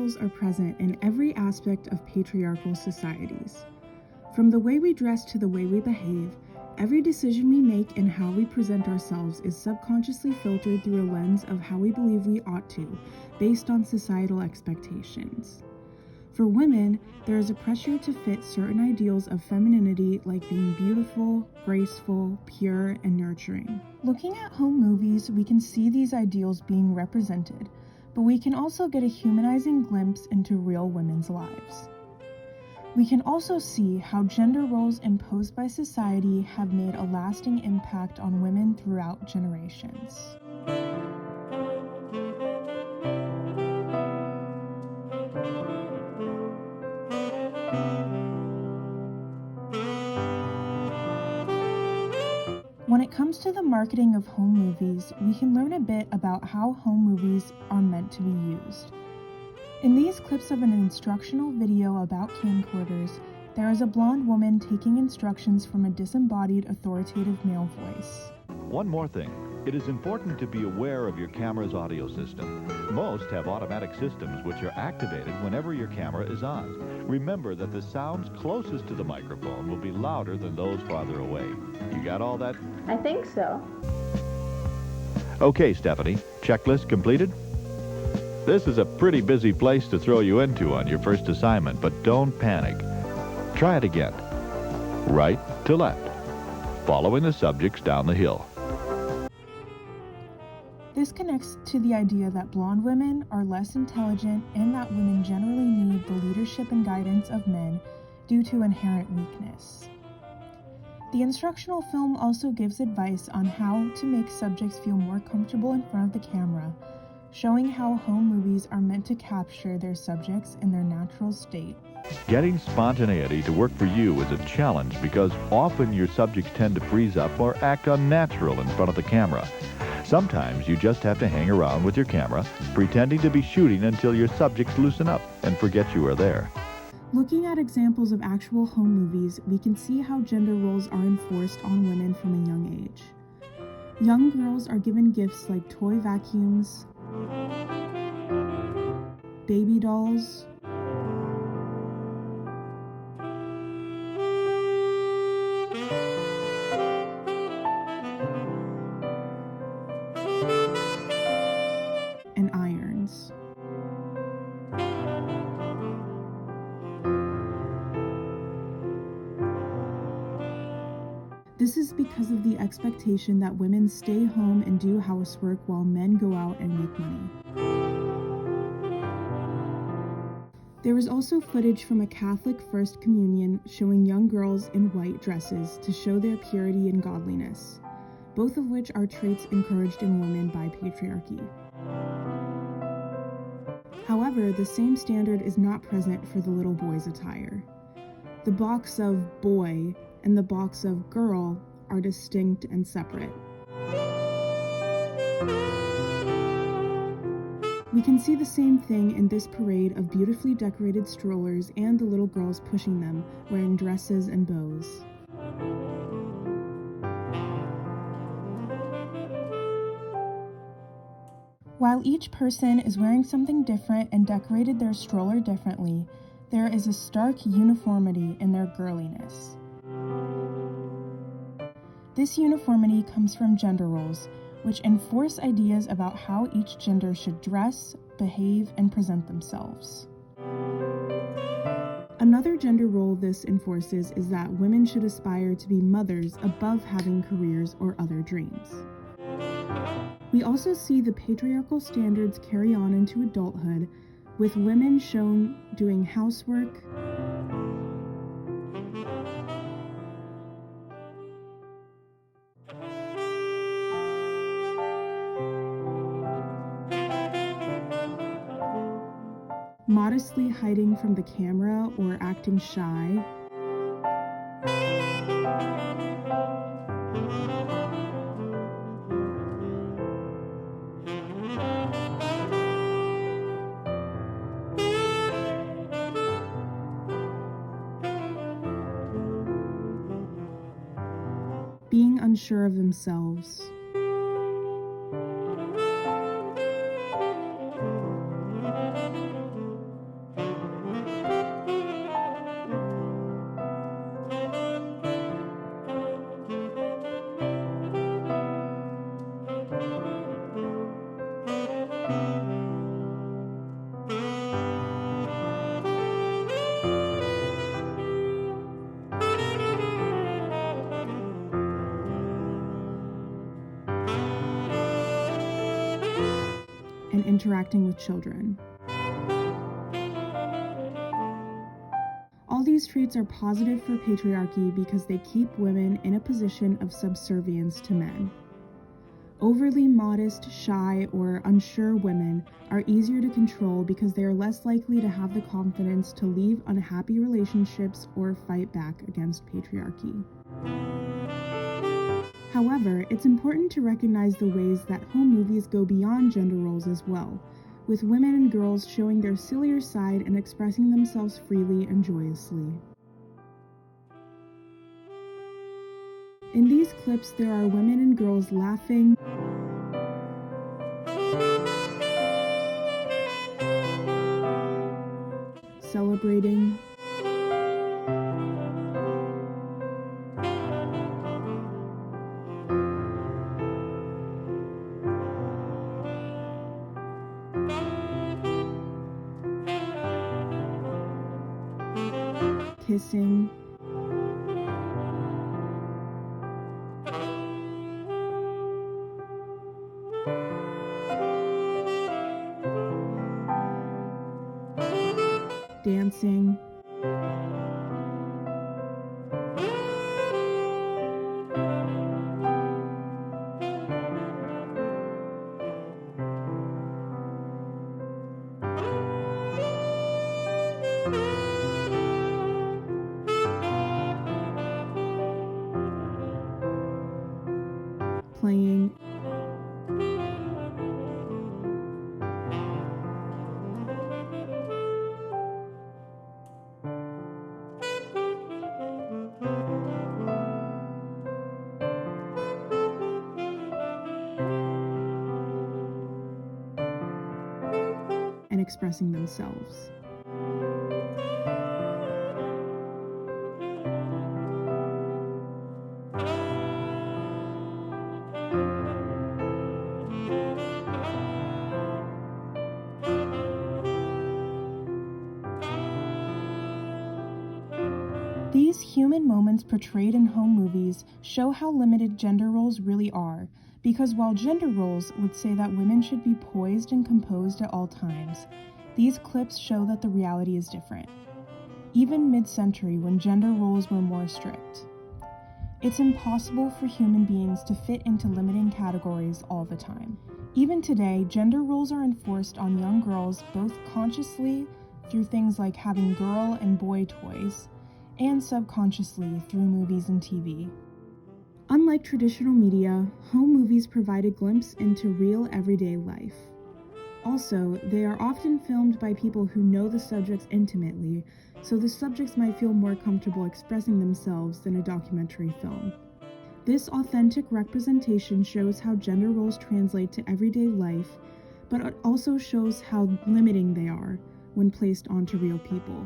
roles are present in every aspect of patriarchal societies. From the way we dress to the way we behave, every decision we make and how we present ourselves is subconsciously filtered through a lens of how we believe we ought to, based on societal expectations. For women, there is a pressure to fit certain ideals of femininity like being beautiful, graceful, pure, and nurturing. Looking at home movies, we can see these ideals being represented, but we can also get a humanizing glimpse into real women's lives. We can also see how gender roles imposed by society have made a lasting impact on women throughout generations. When it comes to the marketing of home movies, we can learn a bit about how home movies are meant to be used. In these clips of an instructional video about camcorders, there is a blonde woman taking instructions from a disembodied authoritative male voice. One more thing. It is important to be aware of your camera's audio system. Most have automatic systems which are activated whenever your camera is on. Remember that the sounds closest to the microphone will be louder than those farther away. You got all that? I think so. Okay, Stephanie. Checklist completed? This is a pretty busy place to throw you into on your first assignment, but don't panic. Try it again. Right to left, following the subjects down the hill. This connects to the idea that blonde women are less intelligent and that women generally need the leadership and guidance of men due to inherent weakness. The instructional film also gives advice on how to make subjects feel more comfortable in front of the camera, showing how home movies are meant to capture their subjects in their natural state. Getting spontaneity to work for you is a challenge because often your subjects tend to freeze up or act unnatural in front of the camera. Sometimes you just have to hang around with your camera, pretending to be shooting until your subjects loosen up and forget you are there. Looking at examples of actual home movies, we can see how gender roles are enforced on women from a young age. Young girls are given gifts like toy vacuums, baby dolls, and irons. This is because of the expectation that women stay home and do housework while men go out and make money. There is also footage from a Catholic First Communion showing young girls in white dresses to show their purity and godliness, both of which are traits encouraged in women by patriarchy. However, the same standard is not present for the little boy's attire. The box of boy and the box of girl are distinct and separate. We can see the same thing in this parade of beautifully decorated strollers and the little girls pushing them, wearing dresses and bows. While each person is wearing something different and decorated their stroller differently, there is a stark uniformity in their girliness. This uniformity comes from gender roles, which enforce ideas about how each gender should dress, behave, and present themselves. Another gender role this enforces is that women should aspire to be mothers above having careers or other dreams. We also see the patriarchal standards carry on into adulthood, with women shown doing housework, modestly hiding from the camera or acting shy, being unsure of themselves. interacting with children. All these traits are positive for patriarchy because they keep women in a position of subservience to men. Overly modest, shy, or unsure women are easier to control because they are less likely to have the confidence to leave unhappy relationships or fight back against patriarchy. However, it's important to recognize the ways that home movies go beyond gender roles as well, with women and girls showing their sillier side and expressing themselves freely and joyously. In these clips, there are women and girls laughing, celebrating, kissing, dancing, playing, and expressing themselves. These human moments portrayed in home movies show how limited gender roles really are, because while gender roles would say that women should be poised and composed at all times, these clips show that the reality is different, even mid-century when gender roles were more strict. It's impossible for human beings to fit into limiting categories all the time. Even today, gender roles are enforced on young girls both consciously through things like having girl and boy toys, and subconsciously through movies and TV. Unlike traditional media, home movies provide a glimpse into real everyday life. Also, they are often filmed by people who know the subjects intimately, so the subjects might feel more comfortable expressing themselves than a documentary film. This authentic representation shows how gender roles translate to everyday life, but it also shows how limiting they are when placed onto real people.